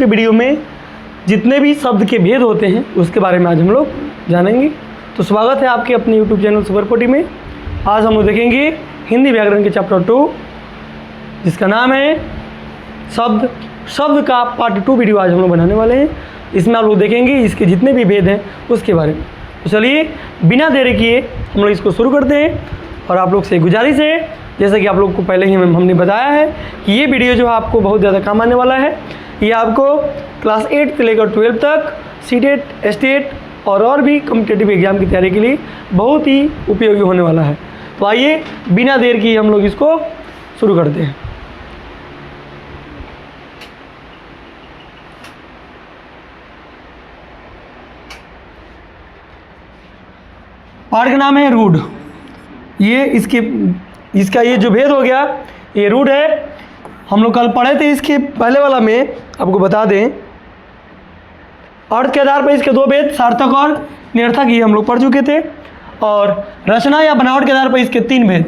के वीडियो में जितने भी शब्द के भेद होते हैं उसके बारे में आज हम लोग जानेंगे। तो स्वागत है आपके अपने YouTube चैनल सुपर 40 में। आज हम लोग देखेंगे हिंदी व्याकरण के चैप्टर 2 जिसका नाम है शब्द का पार्ट 2 वीडियो आज हम लोग बनाने वाले हैं। इसमें आप लोग देखेंगे इसके जितने भी भेद हैं उसके बारे में। तो चलिए बिना देरी किए हम लोग इसको शुरू करते हैं। और आप लोग से गुजारिश है, जैसे कि आप लोग को पहले ही हमने बताया है कि ये वीडियो जो है आपको बहुत ज़्यादा काम आने वाला है। ये आपको क्लास 8 से लेकर 12 तक सीटेट, स्टेट और भी कॉम्पिटिटिव एग्जाम की तैयारी के लिए बहुत ही उपयोगी होने वाला है। तो आइए बिना देर किए हम लोग इसको शुरू करते हैं। पाठ का नाम है रूढ़। ये इसका ये जो भेद हो गया ये रूढ़ है। हम लोग कल पढ़े थे इसके पहले वाला में, आपको बता दें अर्थ के आधार पर इसके 2 भेद सार्थक और निरर्थक ये हम लोग पढ़ चुके थे। और रचना या बनावट के आधार पर इसके 3 भेद।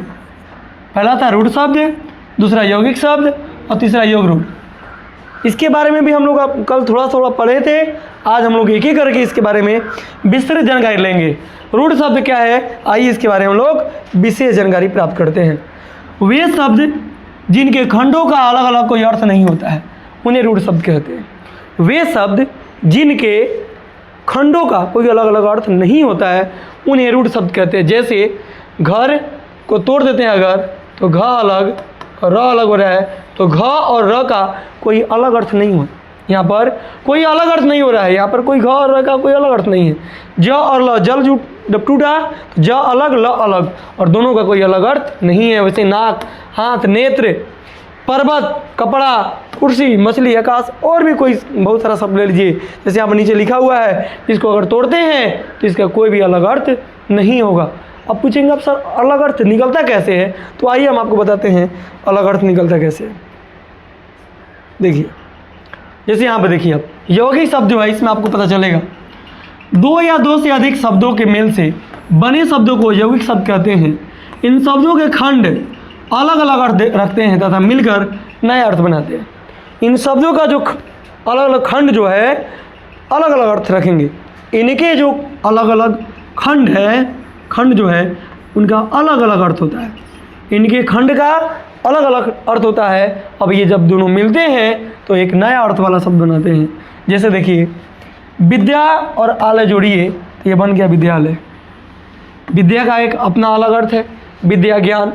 पहला था रूढ़ शब्द, दूसरा यौगिक शब्द और तीसरा योग रूढ़। इसके बारे में भी हम लोग कल थोड़ा पढ़े थे। आज हम लोग एक ही करके इसके बारे में विस्तृत जानकारी लेंगे। रूढ़ शब्द क्या है, आइए इसके बारे में हम लोग विशेष जानकारी प्राप्त करते हैं। वे शब्द जिनके खंडों का अलग अलग कोई अर्थ नहीं होता है उन्हें रूढ़ शब्द कहते हैं। वे शब्द जिनके खंडों का कोई अलग अलग अर्थ नहीं होता है उन्हें रूढ़ शब्द कहते हैं। जैसे घर को तोड़ देते हैं अगर, तो घ अलग और र अलग हो रहा है, तो घ और र का कोई अलग अर्थ नहीं हो, यहाँ पर कोई अलग अर्थ नहीं हो रहा है। यहाँ पर कोई घ और र का कोई अलग अर्थ नहीं है। ज और ल, जल जब टूटा तो ज अलग ल अलग, और दोनों का कोई अलग अर्थ नहीं है। वैसे नाक, हाथ, नेत्र, पर्वत, कपड़ा, कुर्सी, मछली, आकाश और भी कोई बहुत सारा शब्द ले लीजिए। जैसे यहाँ पर नीचे लिखा हुआ है, इसको अगर तोड़ते हैं तो इसका कोई भी अलग अर्थ नहीं होगा। अब पूछेंगे आप सर अलग अर्थ निकलता कैसे है, तो आइए हम आपको बताते हैं अलग अर्थ निकलता कैसे है। देखिए जैसे यहाँ पे देखिए आप यौगिक शब्द जो है इसमें आपको पता चलेगा 2 या 2 से अधिक शब्दों के मेल से बने शब्दों को यौगिक शब्द कहते हैं। इन शब्दों के खंड अलग अलग अर्थ रखते हैं तथा मिलकर नए अर्थ बनाते हैं। इन शब्दों का जो अलग अलग खंड जो है अलग अलग अर्थ रखेंगे। इनके जो अलग अलग खंड जो है उनका अलग अलग अर्थ होता है। इनके खंड का अलग अलग अर्थ होता है। अब ये जब दोनों मिलते हैं तो एक नया अर्थ वाला शब्द बनाते हैं। जैसे देखिए विद्या और आलय जोड़िए तो ये बन गया विद्यालय। विद्या का एक अपना अलग अर्थ है, विद्या ज्ञान।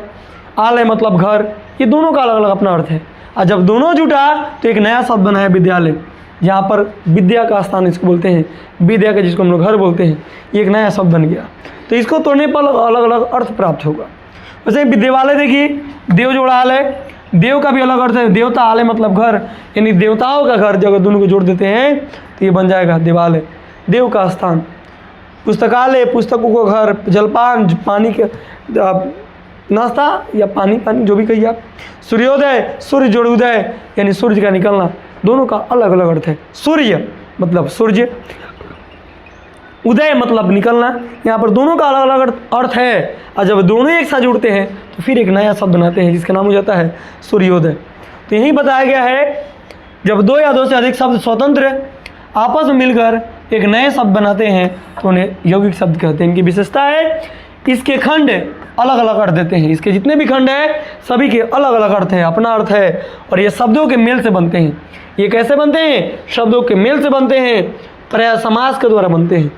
आलय मतलब घर, ये दोनों का अलग अलग अपना अर्थ है। और जब दोनों जुटा तो एक नया शब्द बना है विद्यालय, जहाँ पर विद्या का स्थान इसको बोलते हैं, विद्या का जिसको हम लोग घर बोलते हैं, ये एक नया शब्द बन गया। तो इसको तोड़ने पर अलग अलग अर्थ प्राप्त होगा। वैसे विद्यालय देखिए, देव जोड़ा आलय, देव का भी अलग अर्थ है। देवता, आलय मतलब घर, यानी देवताओं का घर। जब दोनों को जोड़ देते हैं तो ये बन जाएगा देवालय, देव का स्थान। पुस्तकालय, पुस्तकों का घर। जलपान, पानी के नाश्ता या पानी जो भी कहिए आप। सूर्योदय, सूर्य जोड़ उदय, यानी सूर्य का निकलना। दोनों का अलग अलग अर्थ है। सूर्य मतलब सूर्य, उदय मतलब निकलना। यहाँ पर दोनों का अलग अलग अर्थ है। और जब दोनों एक साथ जुड़ते हैं तो फिर एक नया शब्द बनाते हैं जिसका नाम हो जाता है सूर्योदय। तो यही बताया गया है जब 2 या 2 से अधिक शब्द स्वतंत्र आपस में मिलकर एक नए शब्द बनाते हैं तो उन्हें यौगिक शब्द कहते हैं। इनकी विशेषता है इसके खंड अलग अलग अर्थ देते हैं। इसके जितने भी खंड हैं सभी के अलग अलग अर्थ है, अपना अर्थ है। और ये शब्दों के मेल से बनते हैं। ये कैसे बनते हैं? शब्दों के मेल से बनते हैं, प्रायः समास के द्वारा बनते हैं।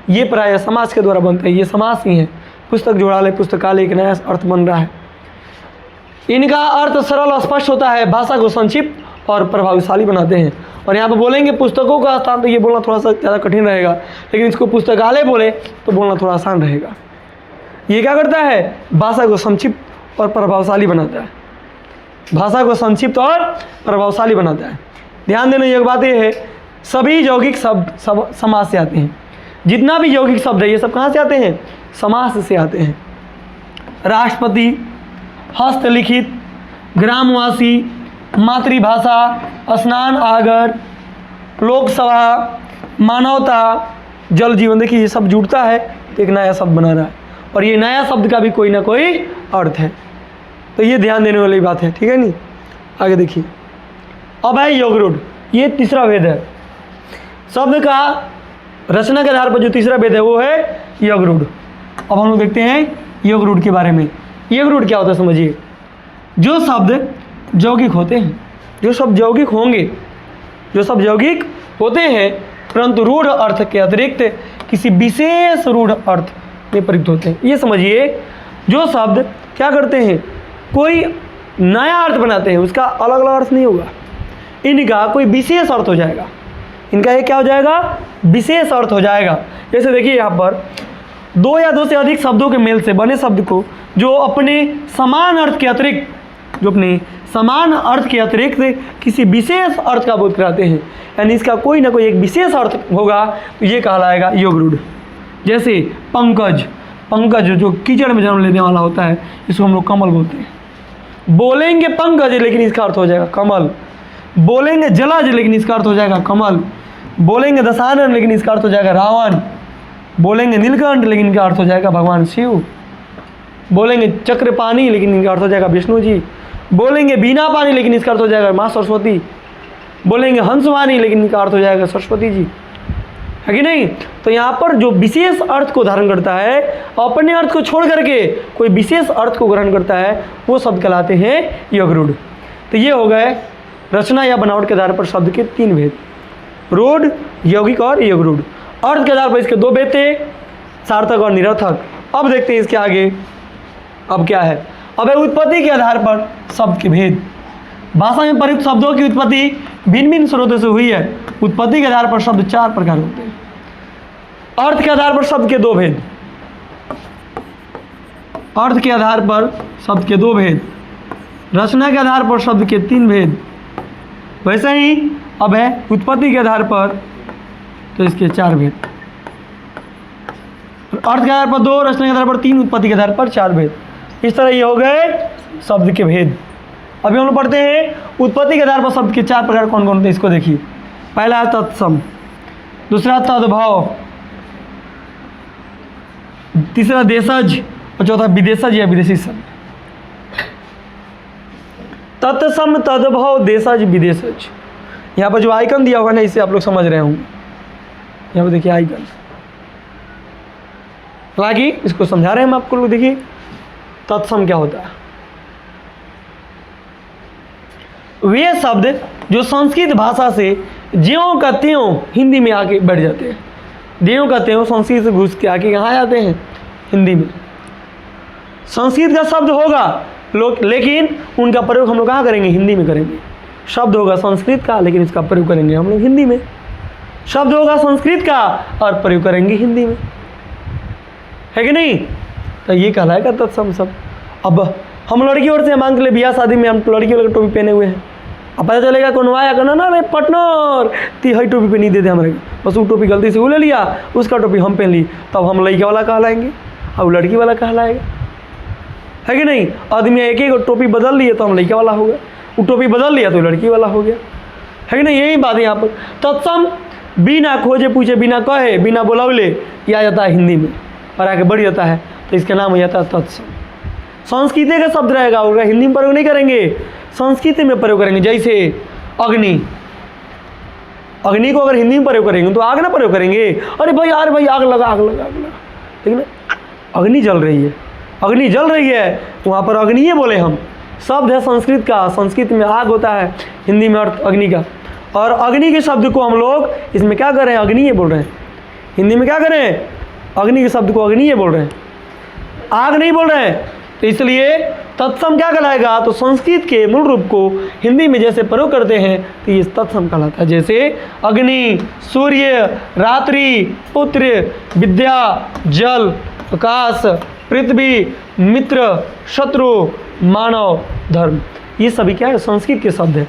ये प्रायः समास के द्वारा बनते हैं, ये समास ही है। पुस्तक जोड़ालय, पुस्तकालय, एक नया अर्थ बन रहा है। इनका अर्थ सरल और स्पष्ट होता है, भाषा को संक्षिप्त और प्रभावशाली बनाते हैं। और यहाँ पर बोलेंगे पुस्तकों का स्थान, तो ये बोलना थोड़ा सा ज़्यादा कठिन रहेगा, लेकिन इसको पुस्तकालय बोले तो बोलना थोड़ा आसान रहेगा। ये क्या करता है? भाषा को संक्षिप्त और प्रभावशाली बनाता है। भाषा को संक्षिप्त और प्रभावशाली बनाता है। ध्यान देने योग्य बात यह है सभी यौगिक शब्द समास से आते हैं। जितना भी यौगिक शब्द है ये सब कहाँ से आते हैं? समास से आते हैं। राष्ट्रपति, हस्तलिखित, ग्रामवासी, मातृभाषा, स्नान आगर, लोकसभा, मानवता, जल जीवन, देखिए ये सब जुड़ता है तो एक नया शब्द बना रहा है। और ये नया शब्द का भी कोई ना कोई अर्थ है। तो ये ध्यान देने वाली बात है, ठीक है नहीं? आगे देखिए, अब है योग रूढ़। ये तीसरा भेद है। शब्द का रचना के आधार पर जो तीसरा भेद है वो है योग रूढ़। अब हम लोग देखते हैं योग रूढ़ के बारे में। योग रूढ़ क्या होता है समझिए। जो शब्द यौगिक होते हैं, जो शब्द यौगिक होंगे, जो शब्द यौगिक होते हैं परंतु रूढ़ अर्थ के अतिरिक्त किसी विशेष रूढ़ अर्थ में प्रयुक्त होते हैं। ये समझिए, जो शब्द क्या करते हैं, कोई नया अर्थ बनाते हैं, उसका अलग अलग अर्थ नहीं होगा, इनका कोई विशेष अर्थ हो जाएगा। इनका एक क्या हो जाएगा, विशेष अर्थ हो जाएगा। जैसे देखिए यहाँ पर दो या दो से अधिक शब्दों के मेल से बने शब्द को जो अपने समान अर्थ के अतिरिक्त, जो अपने समान अर्थ के अतिरिक्त किसी विशेष अर्थ का बोध कराते हैं, यानी इसका कोई ना कोई एक विशेष अर्थ होगा, तो ये कहलाएगा योग रूढ़। जैसे पंकज, पंकज जो कीचड़ में जन्म लेने वाला होता है, इसको हम लोग कमल बोलते हैं। बोलेंगे पंकज लेकिन इसका अर्थ हो जाएगा कमल। बोलेंगे जलज लेकिन इसका अर्थ हो जाएगा कमल। बोलेंगे दशानन लेकिन इसका अर्थ हो जाएगा रावण। बोलेंगे नीलकंठ लेकिन इनका अर्थ हो जाएगा भगवान शिव। बोलेंगे चक्रपाणी लेकिन इनका अर्थ हो जाएगा विष्णु जी। बोलेंगे बीना पानी लेकिन इसका अर्थ हो जाएगा माँ सरस्वती। बोलेंगे हंसवाणी लेकिन इनका अर्थ हो जाएगा सरस्वती जी, है कि नहीं। तो यहाँ पर जो विशेष अर्थ को धारण करता है, अपने अर्थ को छोड़ करके कोई विशेष अर्थ को ग्रहण करता है, वो शब्द कहलाते हैं योग रूढ़। तो ये हो गए रचना या बनावट के आधार पर शब्द के तीन भेद, रूढ़, यौगिक और योग रूढ़। अर्थ के आधार पर इसके दो भेद थे, सार्थक और निरर्थक। अब देखते हैं इसके आगे अब क्या है। अब है उत्पत्ति के आधार पर शब्द के भेद। भाषा में प्रयुक्त शब्दों की उत्पत्ति भिन्न भिन्न स्रोतों से हुई है। उत्पत्ति के आधार पर शब्द चार प्रकार होते हैं। अर्थ के आधार पर शब्द के दो भेद, अर्थ के आधार पर शब्द के दो भेद, रचना के आधार पर शब्द के तीन भेद। वैसे ही अब है उत्पत्ति के आधार पर तो इसके चार भेद। अर्थ के आधार पर दो, रचना के आधार पर तीन, उत्पत्ति के आधार पर चार भेद। इस तरह ये हो गए शब्द के भेद। अभी हम लोग पढ़ते हैं उत्पत्ति के आधार पर शब्द के चार प्रकार कौन कौन होते हैं, इसको देखिए। पहला है तत्सम, दूसरा तद्भव, तीसरा देशज और चौथा विदेशज या विदेशी शब्द। तत्सम, तद्भव, देशज, विदेशज। यहाँ पर जो आइकन दिया हुआ है ना, इसे आप लोग समझ रहे होंगे। यहाँ पर देखिए आइकन, हालांकि इसको समझा रहे हैं हम आपको लोग। देखिए तत्सम क्या होता है। वे शब्द जो संस्कृत भाषा से ज्यों का त्यों हिंदी में आके बैठ जाते हैं। ज्यों का त्यों संस्कृत से घुस के आके कहाँ जाते हैं, हिंदी में। संस्कृत का शब्द होगा लोग, लेकिन उनका प्रयोग हम लोग कहाँ करेंगे, हिंदी में करेंगे। शब्द होगा संस्कृत का लेकिन इसका प्रयोग करेंगे हम लोग हिंदी में। शब्द होगा संस्कृत का और प्रयोग करेंगे हिंदी में, है कि नहीं। तो ये कहलाएगा तत्सम शब्द। अब हम लड़की और से मांग ले बियाह शादी में हम लड़की वाले टोपी पहने हुए हैं, अब पता चलेगा कौन आया कहना ना रे पटनर ती हई टोपी पे नहीं देते हमारे, बस वो टोपी गलती से वो ले लिया, उसका टोपी हम पहन ली, तब हम लड़के वाला कहलाएंगे और वो लड़की वाला कहलाएगा, है कि नहीं। आदमी एक एक टोपी बदल लिए तो हम लड़के वाला हो गया, वो टोपी बदल लिया तो लड़की वाला हो गया, है कि नहीं। यही बात है यहाँ पर। तत्सम बिना खोजे पूछे, बिना कहे, बिना बुलावले ये आ जाता है हिंदी में और आगे बढ़ जाता है, तो इसका नाम हो जाता है तत्सम। संस्कृत का शब्द रहेगा, उसका हिंदी में प्रयोग नहीं करेंगे, संस्कृत में प्रयोग करेंगे। जैसे अग्नि, अग्नि को अगर हिंदी में प्रयोग करेंगे तो आग ना प्रयोग करेंगे, अरे भाई यार भाई आग लगा आग लगा आग लगा, ठीक ना। अग्नि जल रही है, अग्नि जल रही है, वहाँ पर अग्नि बोले हम। शब्द है संस्कृत का, संस्कृत में आग होता है, हिंदी में अर्थ अग्नि का। और अग्नि के शब्द को हम लोग इसमें क्या कर रहे हैं, अग्नि बोल रहे हैं। हिंदी में क्या करें, अग्नि के शब्द को अग्नि बोल रहे हैं, आग नहीं बोल रहे हैं। तो इसलिए तत्सम क्या कहलाएगा, तो संस्कृत के मूल रूप को हिंदी में जैसे प्रयोग करते हैं तो ये तत्सम कहलाता है। जैसे अग्नि, सूर्य, रात्रि, पुत्र, विद्या, जल, आकाश, पृथ्वी, मित्र, शत्रु, मानव, धर्म, ये सभी क्या है, संस्कृत के शब्द है।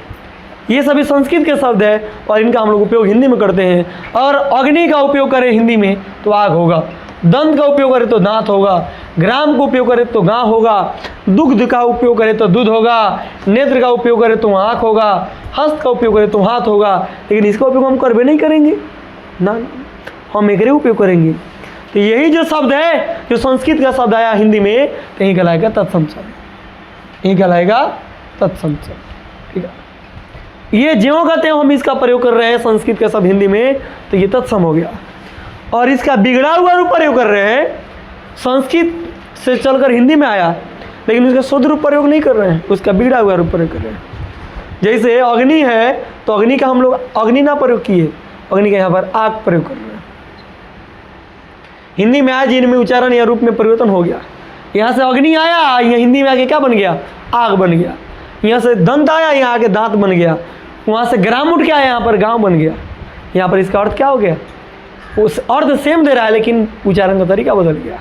ये सभी संस्कृत के शब्द है और इनका हम लोग उपयोग हिंदी में करते हैं। और अग्नि का उपयोग करें हिंदी में तो आग होगा, दंत का उपयोग करें तो दांत होगा, ग्राम का उपयोग करें तो गां होगा, दुग्ध का उपयोग करें तो दूध होगा, नेत्र का उपयोग करें तो आँख होगा, हस्त का उपयोग करें तो हाथ होगा। लेकिन इसका उपयोग हम करबे नहीं करेंगे ना, हम एक उपयोग करेंगे। तो यही जो शब्द है, जो संस्कृत का शब्द आया हिंदी में, तो यही कहलाएगा तत्सम शब्द, यही कहलाएगा तत्सम शब्द, ठीक है। ये ज्यों का त्यों हम इसका प्रयोग कर रहे हैं संस्कृत का शब्द हिंदी में, तो ये तत्सम हो गया। और इसका बिगड़ा हुआ रूप प्रयोग कर रहे हैं, संस्कृत से चलकर हिंदी में आया, लेकिन उसका शुद्ध रूप प्रयोग नहीं कर रहे हैं, उसका बिगड़ा हुआ रूप प्रयोग कर रहे हैं। जैसे अग्नि है, तो अग्नि का हम लोग अग्नि ना प्रयोग किए, अग्नि का यहाँ पर आग प्रयोग कर रहे हैं। हिंदी में आया, जिनमें उच्चारण या रूप में परिवर्तन हो गया। यहाँ से अग्नि आया, यहाँ हिंदी में आके क्या बन गया? आग बन गया। यहाँ से दंत आया, यहाँ आके दांत बन गया। वहाँ से ग्राम उठ के आया, यहाँ पर गांव बन गया। यहाँ पर इसका अर्थ क्या हो गया? उस अर्थ सेम दे रहा है, लेकिन उच्चारण का तरीका बदल गया।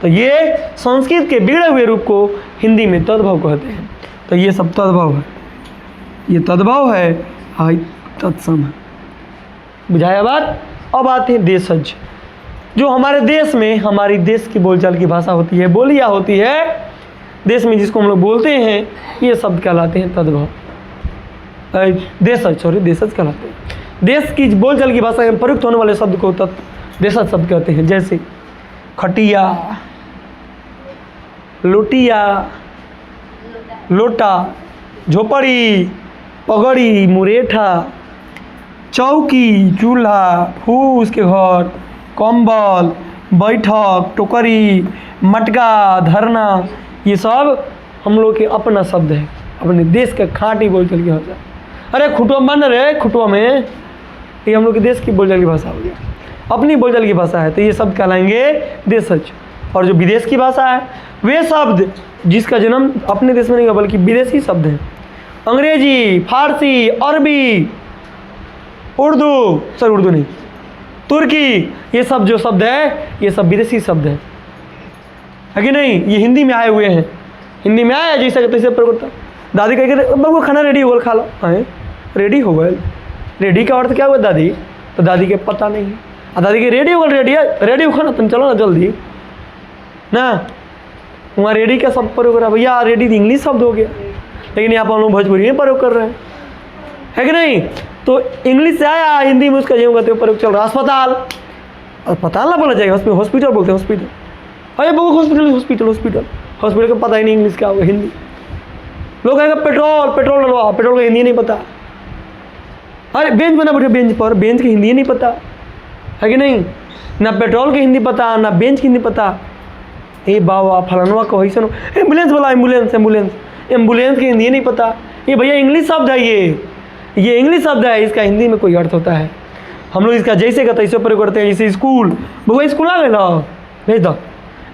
तो ये संस्कृत के बिगड़े हुए रूप को हिंदी में तद्भव कहते हैं। तो ये सब तद्भव है, ये तद्भव है, तत्सम है। बुझाया बात? अब आते हैं देशज, जो हमारे देश में हमारी देश की बोलचाल की भाषा होती है, बोलियाँ होती है देश में, जिसको हम लोग बोलते हैं, ये शब्द कहलाते हैं तद्भव। देशज कहलाते हैं। देश की बोलचाल की भाषा में प्रयुक्त होने वाले शब्द को देशज शब्द कहते हैं। जैसे खटिया, लोटिया, लोटा, झोपड़ी, पगड़ी, मुरेठा, चौकी, चूल्हा, फूस के घर, कंबल, बैठक, टोकरी, मटका, धरना, ये सब हम लोग के अपना शब्द है, अपने देश का खाँटी बोलचाल की भाषा। अरे खुटुआ बन रहे, खुटुआ में, ये हम लोग के देश की बोलचाल की भाषा हो गया, अपनी बोलचाल की भाषा है। तो ये शब्द कहलाएंगे देशज। और जो विदेश की भाषा है, वे शब्द जिसका जन्म अपने देश में नहीं हुआ बल्कि विदेशी शब्द हैं। अंग्रेजी, फारसी, अरबी, उर्दू नहीं, तुर्की, ये सब जो शब्द है, ये सब विदेशी शब्द है कि नहीं? ये हिंदी में आए हुए हैं, हिंदी में आया जैसे तैसे प्रयोग। दादी कह बबू खाना रेडी हो गया, खा लो। हाँ, रेडी हो गया, रेडी का अर्थ क्या हुआ दादी? तो दादी के पता नहीं है। दादी के रेडी हो गया, रेडी हो खाना, तुम चलो ना जल्दी ना। वहाँ रेडी का शब्द प्रयोग करा भैया, रेडी इंग्लिश शब्द हो गया, लेकिन यहाँ पर हम लोग भोजपुरी में प्रयोग कर रहे हैं, है कि नहीं? तो इंग्लिश से आया, हिंदी में उसका जो कहते हैं प्रयोग चल रहा है। अस्पताल ना बोला जाएगा, हॉस्पिटल बोलते हैं, हॉस्पिटल। अरे बहुत हॉस्पिटल का पता ही नहीं इंग्लिश क्या होगा, हिंदी। लोग कहेंगे पेट्रोल डलवा, पेट्रोल का हिंदी नहीं पता। अरे बेंच बना बैठे बेंच पर, बेंच की हिंदी नहीं पता, है कि नहीं? ना पेट्रोल की हिंदी पता, ना बेंच की हिंदी पता। ए बाबा फलानवा को ऐसा एम्बुलेंस बोला, एम्बुलेंस की हिंदी नहीं पता। ये भैया इंग्लिश शब्द है, ये इंग्लिश शब्द है, इसका हिंदी में कोई अर्थ होता है। हम लोग इसका जैसे का तैसे प्रयोग करते हैं। जैसे स्कूल, बउआ स्कूल आ गए ना, भेज दो।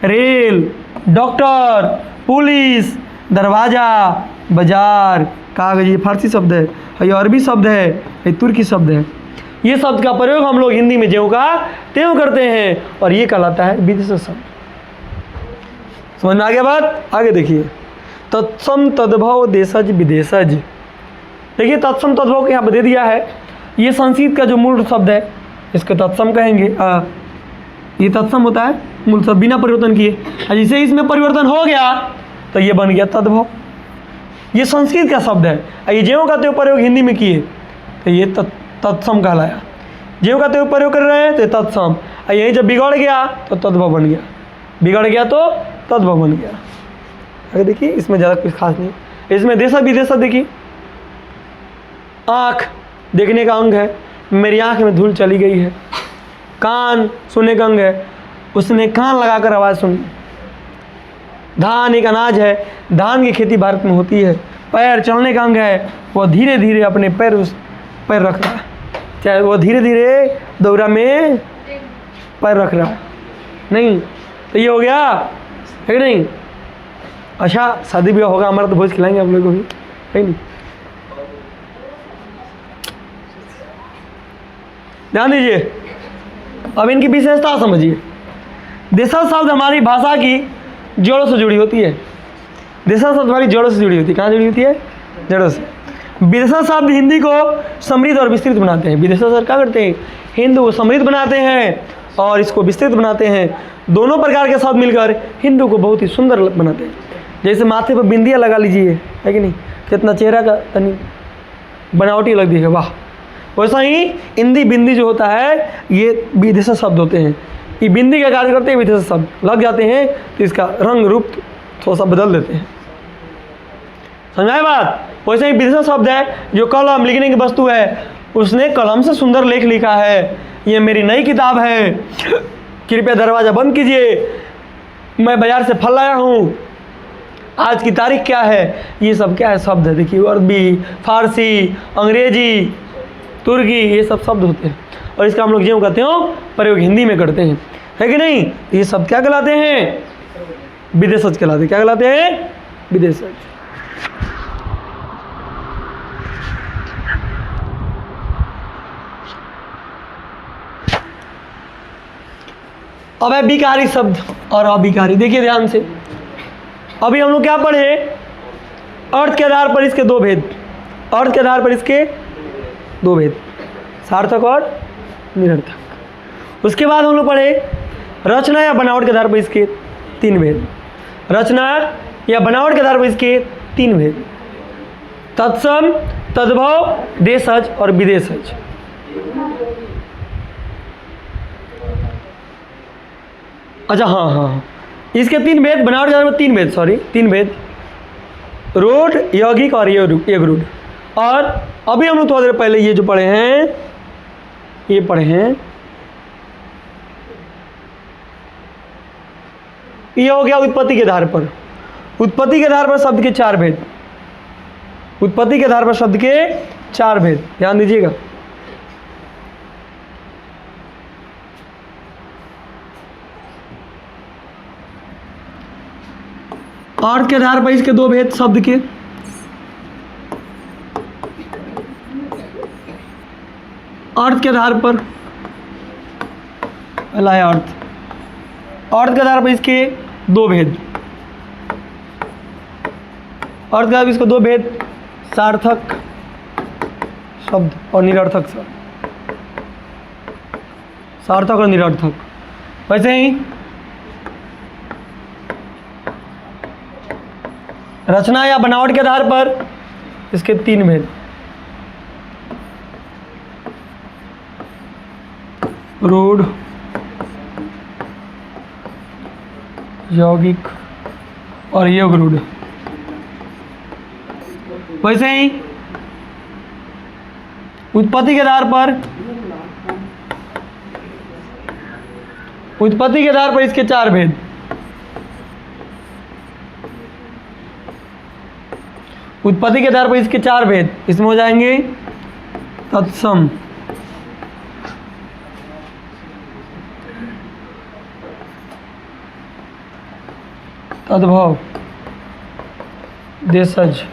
रेल, डॉक्टर, पुलिस, दरवाज़ा, बाजार, कागज, ये फारसी शब्द है, ये अरबी शब्द है, ये तुर्की शब्द है। ये शब्द का प्रयोग हम लोग हिंदी में ज्यों का त्यों करते हैं, और ये कहलाता है विदेशी शब्द। समझ में आ गया बात? आगे देखिए, तत्सम, तद्भव, देशज, विदेशज। देखिए तत्सम तद्भव के यहाँ पर दे दिया है। ये संस्कृत का जो मूल शब्द है, इसको तत्सम कहेंगे। ये तत्सम होता है मूल शब्द बिना परिवर्तन किए। जैसे इसमें परिवर्तन हो गया तो ये बन गया तद्भव। ये संस्कृत का शब्द है, ये ज्यों का त्यों प्रयोग हिंदी में किए तो ये तत्सम कहलाया। ज्यों का त्यों प्रयोग कर रहे हैं तो तत्सम। यही जब बिगड़ गया तो तद्भव बन गया, बिगड़ गया तो तद्भव बन गया। अगर देखिए इसमें ज़्यादा कुछ खास नहीं। इसमें देशा विदेशा देखिए, आँख देखने का अंग है, मेरी आँख में धूल चली गई है। कान सुनने का अंग है, उसने कान लगाकर आवाज़ सुनी। धान एक अनाज है, धान की खेती भारत में होती है। पैर चलने का अंग है, वह धीरे धीरे अपने पैर रख रहा है, चाहे वो धीरे धीरे दौरा में पैर रख रहा है। नहीं तो ये हो गया, है कि नहीं? अच्छा शादी ब्याह होगा हमारा तो भोज खिलाएंगे आप लोगों को भी, है नहीं? ध्यान दीजिए, अब इनकी विशेषता समझिए। देशज शब्द हमारी भाषा की जड़ों से जुड़ी होती है। देशज शब्द हमारी जड़ों से जुड़ी होती है। कहाँ जुड़ी होती है? जड़ों से। विदेशज शब्द हिंदी को समृद्ध और विस्तृत बनाते हैं। विदेशज शब्द क्या करते हैं? हिंदी को समृद्ध बनाते हैं और इसको विस्तृत बनाते हैं। दोनों प्रकार के शब्द मिलकर हिंदी को बहुत ही सुंदर बनाते हैं। जैसे माथे पर बिंदिया लगा लीजिए, है कि नहीं? कितना चेहरा का तनी बनावटी लग दिएगा, वाह। वैसा ही हिंदी बिंदी जो होता है ये विदेशी शब्द होते हैं। ये बिंदी का कार्य करते हैं, विदेशी शब्द लग जाते हैं तो इसका रंग रूप थोड़ा सा बदल देते हैं। समझाए बात? वैसे ही विदेशज शब्द है जो कलम लिखने की वस्तु है, उसने कलम से सुंदर लेख लिखा है, ये मेरी नई किताब है, कृपया दरवाज़ा बंद कीजिए, मैं बाजार से फल लाया हूँ, आज की तारीख क्या है, ये सब क्या है शब्द है। देखिए अरबी, फारसी, अंग्रेजी, तुर्की, ये सब शब्द होते हैं और इसका हम लोग जो कहते हो प्रयोग हिंदी में करते हैं, है कि नहीं। ये सब क्या कहलाते हैं? विदेशज कहलाते हैं। क्या कहलाते हैं? विदेशज। अब है विकारी शब्द और अविकारी। देखिए ध्यान से, अभी हम लोग क्या पढ़े? अर्थ के आधार पर इसके दो भेद, अर्थ के आधार पर इसके दो भेद, सार्थक और निरर्थक। उसके बाद हम लोग पढ़े रचना या बनावट के आधार पर इसके तीन भेद, रचना या बनावट के आधार पर इसके तीन भेद, तत्सम, तद्भव, देशज और विदेशज। अच्छा हाँ, इसके तीन भेद, बनावट के आधार पर तीन भेद, तीन भेद, रूढ़, यौगिक और यगरूढ़। और अभी हम लोग थोड़ी देर पहले ये जो पढ़े हैं, ये पढ़े हैं, ये हो गया उत्पत्ति के आधार पर। उत्पत्ति के आधार पर शब्द के चार भेद, उत्पत्ति के आधार पर शब्द के चार भेद, ध्यान दीजिएगा। अर्थ के आधार पर इसके दो भेद शब्द के, अर्थ के आधार पर, पहला है अर्थ, अर्थ के आधार पर इसके दो भेद, अर्थ के आधार पर इसके दो भेद, सार्थक शब्द और निरर्थक शब्द, सार्थक और निरर्थक। वैसे ही रचना या बनावट के आधार पर इसके तीन भेद, रूढ़, यौगिक और यगरूढ़। वैसे ही उत्पत्ति के आधार पर, उत्पत्ति के आधार पर इसके चार भेद, उत्पत्ति के आधार पर इसके चार भेद, इसमें हो जाएंगे तत्सम, तद्भव, देशज।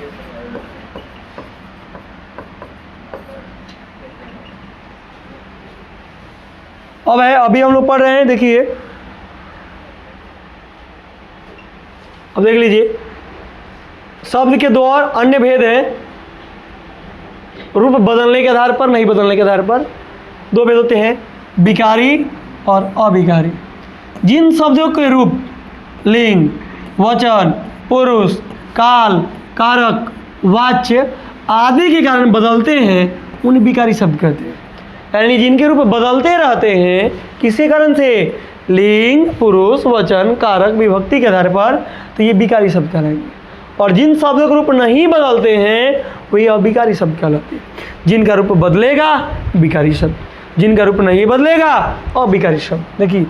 अब है, अभी हम लोग पढ़ रहे हैं, देखिए अब देख लीजिए, शब्द के दो और अन्य भेद हैं, रूप बदलने के आधार पर, नहीं बदलने के आधार पर। दो भेद होते हैं, विकारी और अविकारी। जिन शब्दों के रूप लिंग, वचन, पुरुष, काल, कारक, वाच्य आदि के कारण बदलते हैं, उन्हें विकारी शब्द कहते हैं। यानी जिनके रूप बदलते रहते हैं, किसी कारण से, लिंग, पुरुष, वचन, कारक, विभक्ति के आधार पर, तो ये विकारी शब्द कहलाएंगे। और जिन शब्दों के रूप नहीं बदलते हैं, वही अविकारी शब्द कहलाते हैं। जिनका रूप बदलेगा विकारी शब्द, जिनका रूप नहीं बदलेगा अविकारी शब्द। देखिए,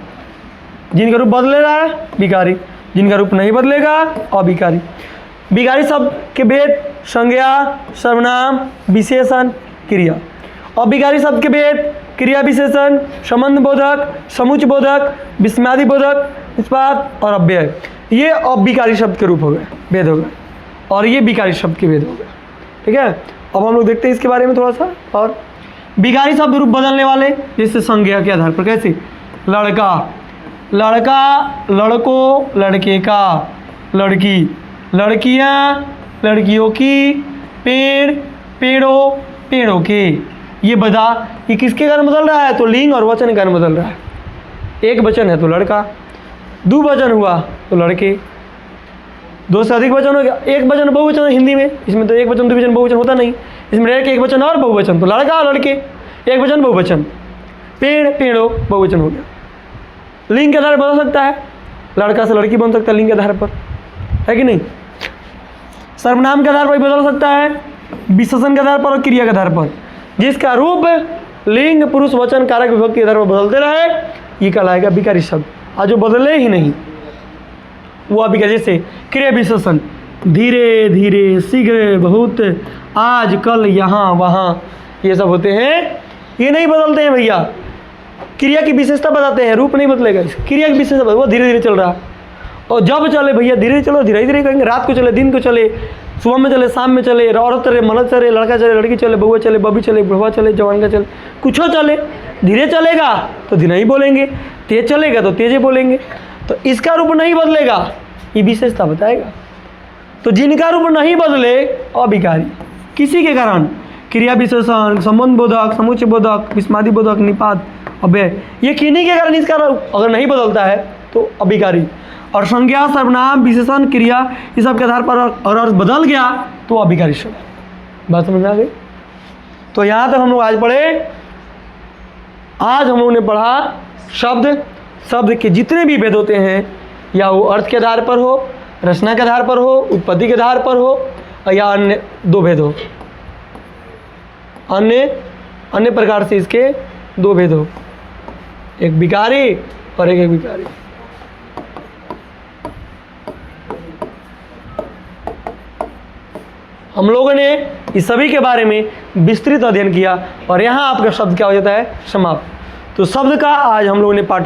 जिनका रूप बदले रहा है विकारी, जिनका रूप नहीं बदलेगा अविकारी। विकारी शब्द के भेद, संज्ञा, सर्वनाम, विशेषण, क्रिया। अविकारी शब्द के भेद, क्रिया विशेषण, संबंध बोधक, समुच्चय बोधक, विस्मयादि बोधक, निष्पाद और अव्यय। ये अविकारी शब्द के रूप हो गए, भेद हो गए, और ये विकारी शब्द के भेद हो गए। ठीक है, अब हम लोग देखते हैं इसके बारे में थोड़ा सा। और विकारी शब्द रूप बदलने वाले, जैसे संज्ञा के आधार पर, कैसे? लड़का, लड़का, लड़कों, लड़के का, लड़की, लड़कियां, लड़कियों की, पेड़, पेड़ों, पेड़ों के। ये बता, ये किसके कारण बदल रहा है? तो लिंग और वचन के कारण बदल रहा है। एक वचन है तो लड़का, दो वचन हुआ तो लड़के, दो से अधिक वचन हो गया, एक वचन बहुवचन है हिंदी में, इसमें तो एक वचन दो वचन बहुवचन होता नहीं, इसमें डायरेक्ट एक वचन और बहुवचन, तो लड़का, लड़के, एक वचन बहुवचन, पेड़, पेड़ों, बहुवचन हो गया। लिंग के आधार पर बदल सकता है, लड़का से लड़की बन सकता है लिंग के आधार पर, है कि नहीं? सर्वनाम के आधार पर भी बदल सकता है, विशेषण के आधार पर और क्रिया के आधार पर, जिसका रूप लिंग पुरुष वचन कारक विभक्ति के आधार पर बदलते रहे, ये कहलाएगा विकारी शब्द। आज जो बदले ही नहीं वो अभिकारी। जैसे क्रिया विशेषण धीरे धीरे, शीघ्र, बहुत, आज, कल, यहाँ, वहाँ, ये सब होते हैं, ये नहीं बदलते हैं भैया। क्रिया की विशेषता बताते हैं, रूप नहीं बदलेगा। क्रिया की विशेषता वो धीरे धीरे चल रहा, और जब चले भैया धीरे चलो, धीरे धीरे करेंगे। रात को चले, दिन को चले, सुबह में चले, शाम में चले, औरत चले, मर्द चले, लड़का चले, लड़की चले, बउआ चले, बबी चले, बुढ़वा चले, जवान का चले, कुछ चले। धीरे चलेगा तो धीरे ही बोलेंगे, तेज चलेगा तो तेज ही बोलेंगे। तो इसका रूप नहीं बदलेगा, ये विशेषता बताएगा। तो जिनका रूप नहीं बदले अभिकारी, किसी के कारण क्रिया विशेषण, संबंध बोधक, समुच्चय बोधक, विस्मादि बोधक, निपात, अव्यय, ये किन्हीं के कारण इसका रूप अगर नहीं बदलता है तो अभिकारी। और संज्ञा, सर्वनाम, विशेषण, क्रिया, इस सब के आधार पर और बदल गया तो अभिकारी शब्द। बात समझ में आ गई? तो यहाँ तक हम लोग आज पढ़े। आज हम लोगों ने पढ़ा शब्द के जितने भी भेद होते हैं, या वो अर्थ के आधार पर हो, रचना के आधार पर हो, उत्पत्ति के आधार पर हो, या अन्य दो भेद हो, अन्य प्रकार से इसके दो भेद हो, एक विकारी और एक विकारी। हम लोगों ने इस सभी के बारे में विस्तृत अध्ययन किया, और यहाँ आपका शब्द क्या हो जाता है? समाप्त। तो शब्द का आज हम लोगों ने पार्ट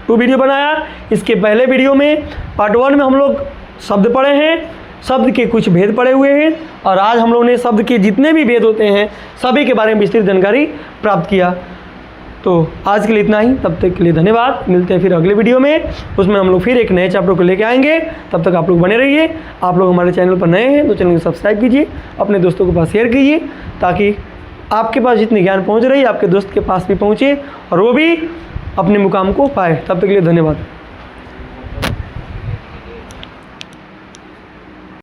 2 वीडियो बनाया। इसके पहले वीडियो में पार्ट 1 में हम लोग शब्द पढ़े हैं, शब्द के कुछ भेद पढ़े हुए हैं, और आज हम लोगों ने शब्द के जितने भी भेद होते हैं सभी के बारे में विस्तृत जानकारी प्राप्त किया। तो आज के लिए इतना ही, तब तक के लिए धन्यवाद। मिलते हैं फिर अगले वीडियो में, उसमें हम लोग फिर एक नए चैप्टर को लेके आएंगे। तब तक आप लोग बने रहिए। आप लोग हमारे चैनल पर नए हैं तो चैनल को सब्सक्राइब कीजिए, अपने दोस्तों के पास शेयर कीजिए, ताकि आपके पास जितनी ज्ञान पहुंच रही है आपके दोस्त के पास भी पहुंचे और वो भी अपने मुकाम को पाए। तब तक के लिए धन्यवाद।